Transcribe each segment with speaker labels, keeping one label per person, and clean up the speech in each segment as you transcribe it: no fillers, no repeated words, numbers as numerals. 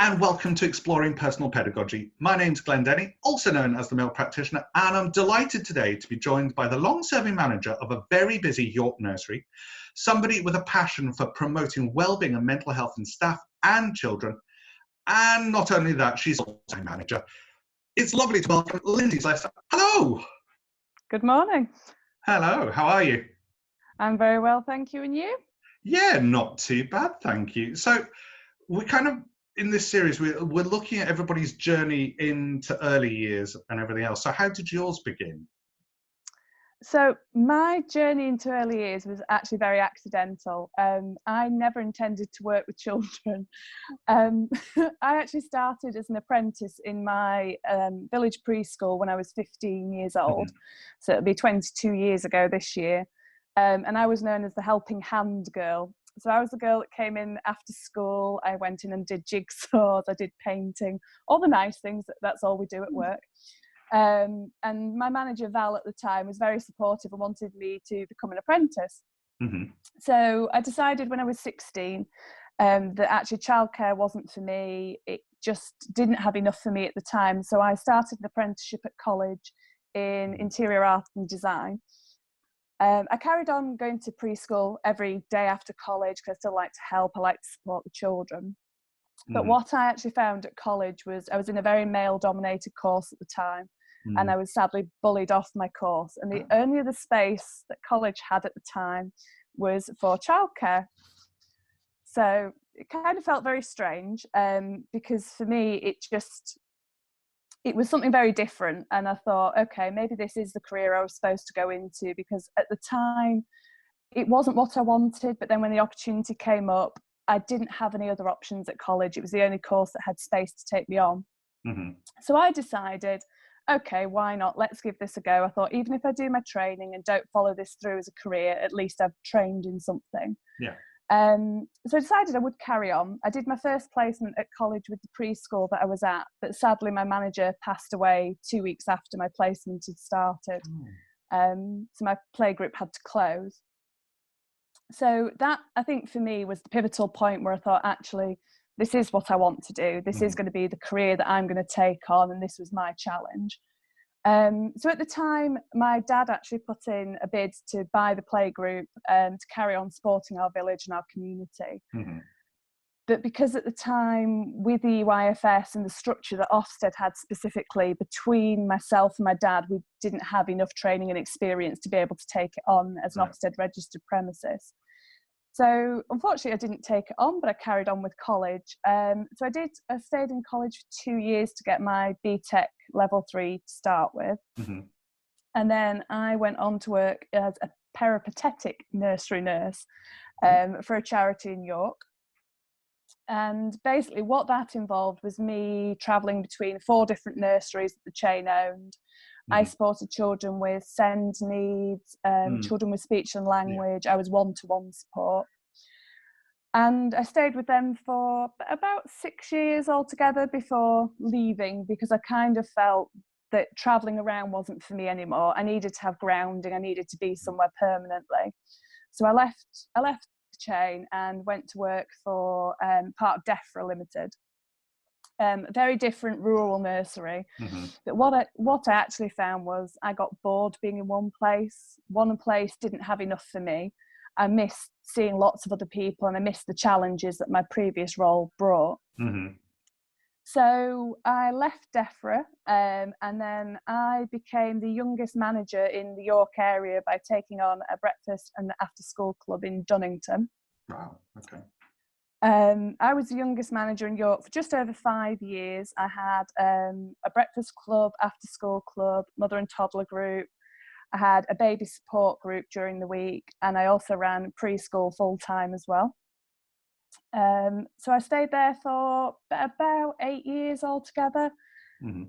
Speaker 1: and welcome to Exploring Personal Pedagogy. My name's Glenn Denny, also known as the Male Practitioner, and I'm delighted today to be joined by the long-serving manager of a very busy York nursery, somebody with a passion for promoting well-being and mental health in staff and children. And not only that, she's also a manager. It's lovely to welcome Lyndsey Slessor. Hello.
Speaker 2: Good morning.
Speaker 1: Hello, how are you?
Speaker 2: I'm very well, thank you. And you?
Speaker 1: Yeah, not too bad, thank you. So we're kind of, in this series, we're looking at everybody's journey into early years and everything else. So how did yours begin?
Speaker 2: So my journey into early years was actually very accidental. I never intended to work with children. I actually started as an apprentice in my village preschool when I was 15 years old. So it'll be 22 years ago this year. And I was known as the helping hand girl. So I was the girl that came in after school. I went in and did jigsaws, I did painting, all the nice things. That's all we do at work. And my manager, Val, at the time was very supportive and wanted me to become an apprentice. So I decided when I was 16 that actually childcare wasn't for me. It just didn't have enough for me at the time. So I started an apprenticeship at college in interior art and design. I carried on going to preschool every day after college because I still like to help. I like to support the children. But what I actually found at college was I was in a very male-dominated course at the time, and I was sadly bullied off my course. And the only other space that college had at the time was for childcare. So it kind of felt very strange because for me, it was something very different. And I thought, okay, maybe this is the career I was supposed to go into, because at the time it wasn't what I wanted. But then when the opportunity came up, I didn't have any other options at college. It was the only course that had space to take me on. So I decided, okay, why not? Let's give this a go. I thought, even if I do my training and don't follow this through as a career, at least I've trained in something.
Speaker 1: Yeah.
Speaker 2: So I decided I would carry on. I did my first placement at college with the preschool that I was at, but sadly my manager passed away 2 weeks after my placement had started. So my playgroup had to close. So that, I think, for me was the pivotal point where I thought, actually, this is what I want to do. This is going to be the career that I'm going to take on, and this was my challenge. So at the time, my dad actually put in a bid to buy the playgroup to carry on supporting our village and our community. But because at the time, with the EYFS and the structure that Ofsted had specifically, between myself and my dad, we didn't have enough training and experience to be able to take it on as an Ofsted registered premises. So unfortunately, I didn't take it on, but I carried on with college. So I stayed in college for 2 years to get my BTEC level 3 to start with. And then I went on to work as a peripatetic nursery nurse for a charity in York. And basically what that involved was me travelling between 4 different nurseries that the chain owned. I supported children with SEND needs, children with speech and language. I was one-to-one support. And I stayed with them for about 6 years altogether before leaving, because I kind of felt that travelling around wasn't for me anymore. I needed to have grounding. I needed to be somewhere permanently. So I left the chain and went to work for part of DEFRA Limited. A very different rural nursery. But what I actually found was I got bored being in one place. One place didn't have enough for me. I missed seeing lots of other people, and I missed the challenges that my previous role brought. So I left DEFRA, and then I became the youngest manager in the York area by taking on a breakfast and after school club in Dunnington.
Speaker 1: Wow, okay.
Speaker 2: I was the youngest manager in York for just over 5 years. I had a breakfast club, after school club, mother and toddler group. I had a baby support group during the week, and I also ran preschool full time as well. So I stayed there for about 8 years altogether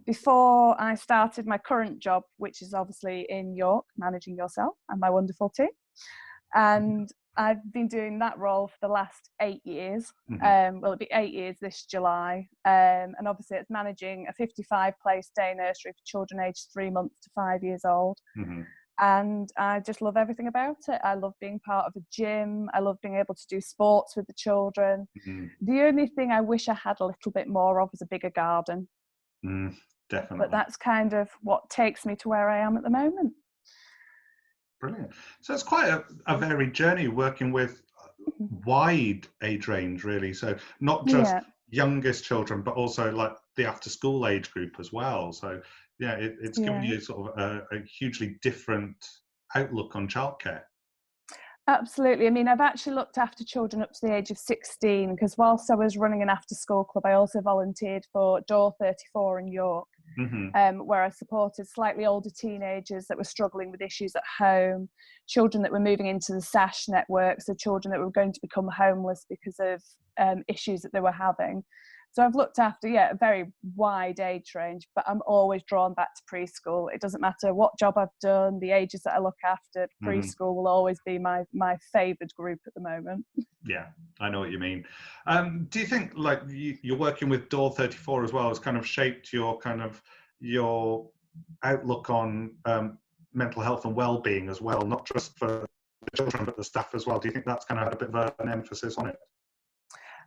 Speaker 2: before I started my current job, which is obviously in York, managing yourself and my wonderful team. And I've been doing that role for the last 8 years. Well, it'll be 8 years this July. And obviously it's managing a 55 place day nursery for children aged 3 months to 5 years old. and I just love everything about it. I love being part of a gym. I love being able to do sports with the children.
Speaker 1: Mm,
Speaker 2: The only thing I wish I had a little bit more of is a bigger garden. But
Speaker 1: definitely.
Speaker 2: that's kind of what takes me to where I am at the moment.
Speaker 1: Brilliant. So it's quite a varied journey working with wide age range, really. So not just
Speaker 2: Yeah,
Speaker 1: youngest children, but also like the after school age group as well. So yeah, it's given
Speaker 2: yeah.
Speaker 1: you sort of a hugely different outlook on childcare.
Speaker 2: Absolutely. I mean, I've actually looked after children up to the age of 16 because whilst I was running an after school club, I also volunteered for Door 34 in York,
Speaker 1: Hmm.
Speaker 2: where I supported slightly older teenagers that were struggling with issues at home, children that were moving into the SASH network, so children that were going to become homeless because of issues that they were having. So I've looked after, a very wide age range, but I'm always drawn back to preschool. It doesn't matter what job I've done, the ages that I look after,
Speaker 1: Hmm.
Speaker 2: preschool will always be my favoured group at the moment.
Speaker 1: Yeah, I know what you mean. Do you think like you're working with Door 34 as well has kind of shaped your outlook on mental health and well-being as well, not just for the children but the staff as well? Do you think that's kind of had a bit of an emphasis on it?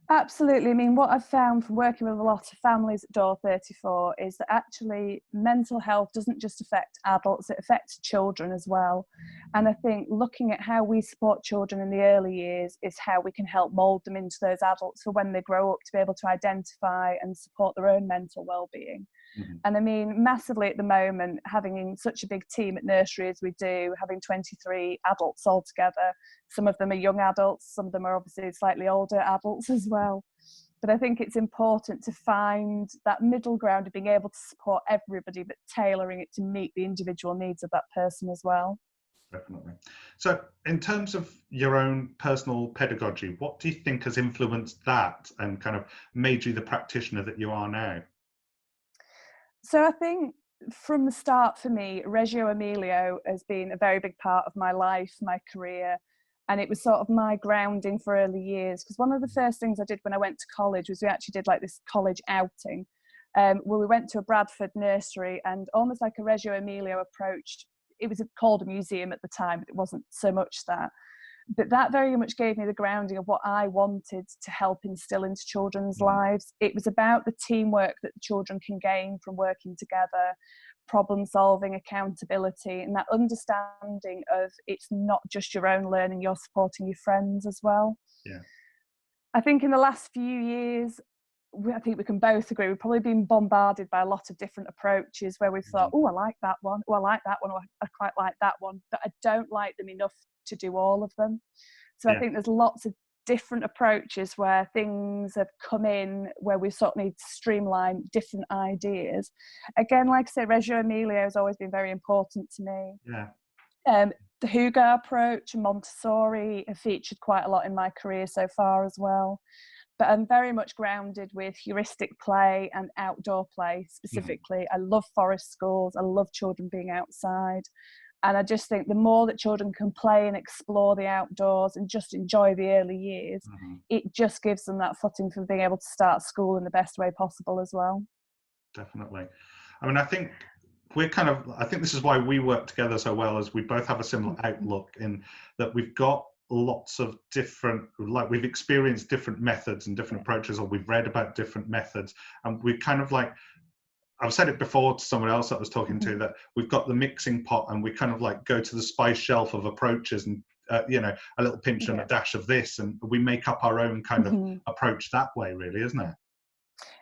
Speaker 2: Absolutely. I mean, what I've found from working with a lot of families at Door 34 is that actually mental health doesn't just affect adults, it affects children as well. And I think looking at how we support children in the early years is how we can help mould them into those adults for when they grow up to be able to identify and support their own mental well-being.
Speaker 1: Hmm.
Speaker 2: And I mean, massively at the moment, having such a big team at nursery as we do, having 23 adults all together, some of them are young adults, some of them are obviously slightly older adults as well. But I think it's important to find that middle ground of being able to support everybody, but tailoring it to meet the individual needs of that person as well.
Speaker 1: Definitely. So, in terms of your own personal pedagogy, what do you think has influenced that and kind of made you the practitioner that you are now?
Speaker 2: So I think from the start for me, Reggio Emilio has been a very big part of my life, my career, and it was sort of my grounding for early years. Because one of the first things I did when I went to college was we actually did like this college outing, where we went to a Bradford nursery and almost like a Reggio Emilio approach. It was called a museum at the time, but it wasn't so much that. But that very much gave me the grounding of what I wanted to help instill into children's
Speaker 1: Mm.
Speaker 2: lives. It was about the teamwork that the children can gain from working together, problem solving, accountability, and that understanding of it's not just your own learning, you're supporting your friends as well.
Speaker 1: Yeah.
Speaker 2: I think in the last few years, I think we can both agree, we've probably been bombarded by a lot of different approaches where we've thought,
Speaker 1: Mhm.
Speaker 2: oh, I like that one, oh, I like that one, or I quite like that one, but I don't like them enough to do all of them. So I
Speaker 1: Yeah.
Speaker 2: think there's lots of different approaches where things have come in where we sort of need to streamline different ideas. Again, like I say, Reggio Emilio has always been very important to me.
Speaker 1: Yeah.
Speaker 2: The Hugo approach and Montessori have featured quite a lot in my career so far as well. But I'm very much grounded with heuristic play and outdoor play
Speaker 1: Mhm.
Speaker 2: specifically. I love forest schools. I love children being outside. And I just think the more that children can play and explore the outdoors and just enjoy the early years,
Speaker 1: Mhm.
Speaker 2: it just gives them that footing for being able to start school in the best way possible as well.
Speaker 1: Definitely. I mean, I think this is why we work together so well, as we both have a similar outlook in that we've got lots of different, like we've experienced different methods and different approaches, or we've read about different methods. And we kind of like, I've said it before to someone else that I was talking to, that we've got the mixing pot and we kind of like go to the spice shelf of approaches and, a little pinch and a
Speaker 2: Yeah.
Speaker 1: dash of this, and we make up our own kind of
Speaker 2: Mhm.
Speaker 1: approach that way, really, isn't it?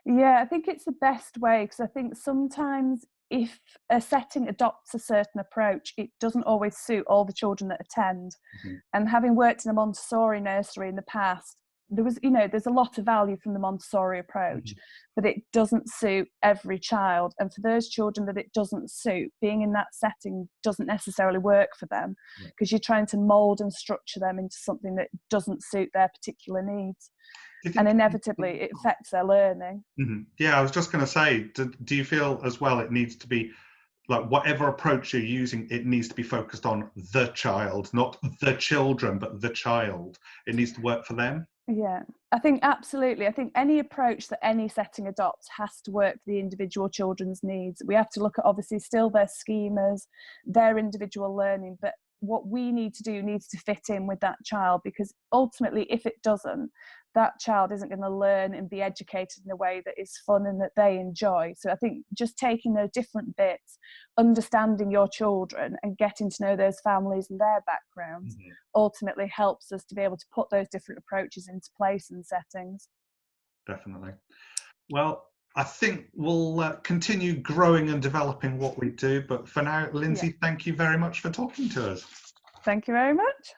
Speaker 2: Yeah, I think it's the best way because I think sometimes if a setting adopts a certain approach, it doesn't always suit all the children that attend.
Speaker 1: Mhm.
Speaker 2: And having worked in a Montessori nursery in the past, there's a lot of value from the Montessori approach,
Speaker 1: Mhm.
Speaker 2: but it doesn't suit every child. And for those children that it doesn't suit, being in that setting doesn't necessarily work for them
Speaker 1: Yeah.
Speaker 2: because you're trying to mold and structure them into something that doesn't suit their particular needs.
Speaker 1: Do you
Speaker 2: And
Speaker 1: think?
Speaker 2: inevitably, it affects their learning.
Speaker 1: Mhm. Yeah, I was just going to say, do you feel as well it needs to be like whatever approach you're using, it needs to be focused on the child, not the children, but the child. It needs to work for them.
Speaker 2: Yeah, I think absolutely. I think any approach that any setting adopts has to work for the individual children's needs. We have to look at obviously still their schemas, their individual learning, but what we need to do needs to fit in with that child, because ultimately if it doesn't, that child isn't going to learn and be educated in a way that is fun and that they enjoy. So I think just taking those different bits, understanding your children and getting to know those families and their backgrounds ultimately helps us to be able to put those different approaches into place and settings.
Speaker 1: Definitely. Well, I think we'll continue growing and developing what we do. But for now, Lyndsey, thank you very much for talking to us.
Speaker 2: Thank you very much.